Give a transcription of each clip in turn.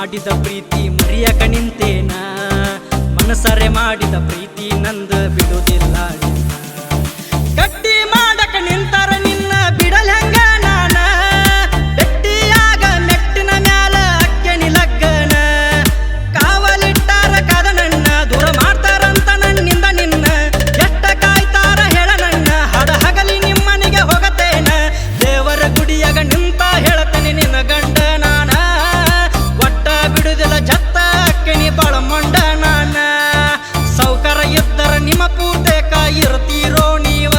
ಮಾಡಿದ ಪ್ರೀತಿ ಮರಿಯಕ ನಿಂತೇನ ಮನಸರೆ ಮಾಡಿದ ಪ್ರೀತಿ ನಂದ ಬಿಡುವುದಿಲ್ಲ ಗಟ್ಟಿ ಮಾಡಕ ನಿಂತರ ನಿನ್ನ ಬಿಡಲ್ ಹೆಂಗ ನಾನ ಗಟ್ಟಿಯಾಗ ಮೆಟ್ಟಿನ ಮ್ಯಾಲ ಅಕ್ಕನಿ ಲಗ್ಗನ ಕಾವಲಿಟ್ಟಾರ ಕದ ನನ್ನ ದೂರ ಮಾಡ್ತಾರಂತ ನನ್ನಿಂದ ನಿನ್ನ ಎಷ್ಟ ಕಾಯ್ತಾರ ಹೇಳ ನನ್ನ ಹಡ ಹಗಲಿ ನಿಮ್ಮನಿಗೆ ಹೋಗತೇನ ದೇವರ ಗುಡಿಯಾಗ ನಿಂತ ಹೇಳತೇನೆ ನಿನ್ನ ಗಂಡ ನಾನ ಒಟ್ಟ ಬಿಡುದಿಲ್ಲ ಜತ್ತ ಅಕ್ಕನಿ ಬಾಳ ಮೊಂಡ ನಾನ ಸೌಕರ ಇದ್ದರ ನಿಮ್ಮ ಪೂರ್ತೆಕ ಇರ್ತೀರೋ ನೀವ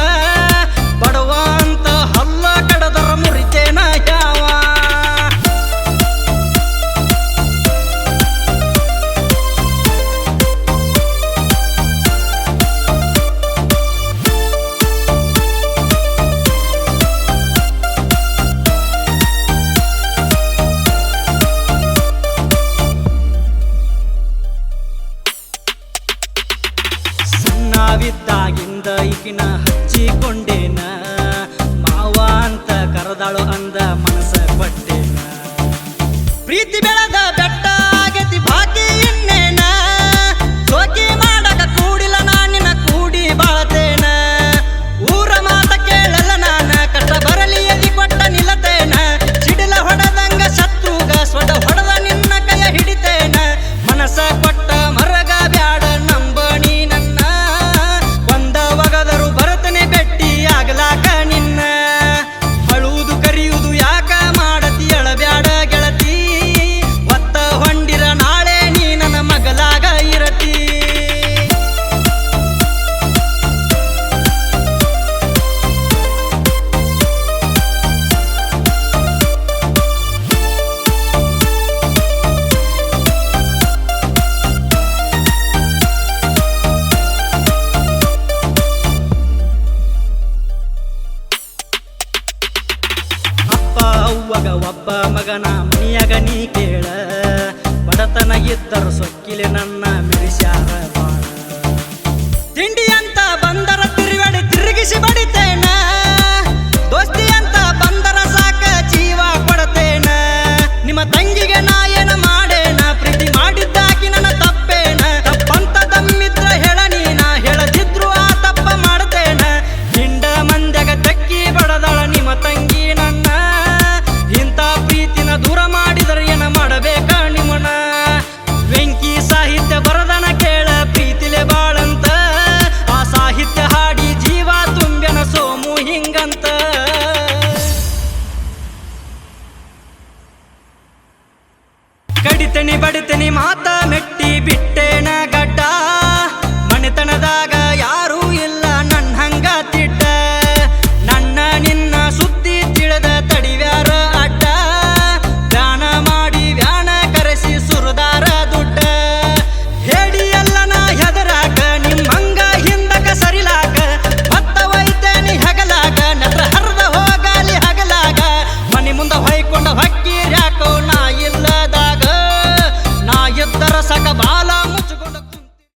ಬಡವ ಅಂತ ಹಲ್ಲ ಕಡದರ ಮುರಿತೇನ ಯಾವ ನಾವಿದ್ದಾಗಿಂದ ಈಕಿನ ಹಚ್ಚಿಕೊಂಡೇನ ಮಾವ ಅಂತ ಕರೆದಾಳು ಅಂದ ಮನಸ ಪಟ್ಟೇನ ಪ್ರೀತಿ ಬೆಳೆದ ಬೆಟ್ಟ ಆಗತಿ ಬಾಕಿ ಇನ್ನೇನ ಸೋಕಿ ಮಾಡಕ ಕೂಡಿಲ್ಲ ನಾನಿನ ಕೂಡಿ ಬಾಳತೇನ ಊರ ಮಾತ ಕೇಳಲ್ಲ ನಾನ ಕಷ್ಟ ಬರಲಿ ಎದಿ ಕೊಟ್ಟ ನಿಲ್ಲತೇನ ಸಿಡಿಲ ಹೊಡೆದಂಗ ಸತ್ತೂಗ ಸ್ವಡ ಹೊಡೆದ ನಿನ್ನ ಕೈಯ ಹಿಡಿತೇನ ಮನಸ ಕೊಟ್ಟ ಮರಗ ಬ್ಯಾಡ ನಂಬಣಿ ನನ್ನ ಬರತನೆ ಬೆಟ್ಟಿ ಆಗ್ಲಾಕ ನಿನ್ನ ಅಳುವುದು ಕರಿಯುವುದು ಯಾಕ ಮಾಡತಿ ಅಳಬ್ಯಾಡ ಗೆಳತಿ ಒತ್ತ ಹೊಂಡಿರ ನಾಳೆ ನೀ ನನ್ನ ಮಗಲಾಗ ಇರತಿ ಅವ್ವಗ ಒಬ್ಬ ಮಗನ ಮನಿಯಾಗ ನೀ ಕೇಳ ಬಡತನ ಇದ್ದರು ಸೊಕ್ಕಿಲೆ ನನ್ನ ಮಿರಿಸ್ಯಾರ ಬಾಳ ತಿಂಡಿ ಅಂತ ಬಂದರ ತಿರುಗಡೆ ತಿರುಗಿಸಿ ಬಡಿತೆ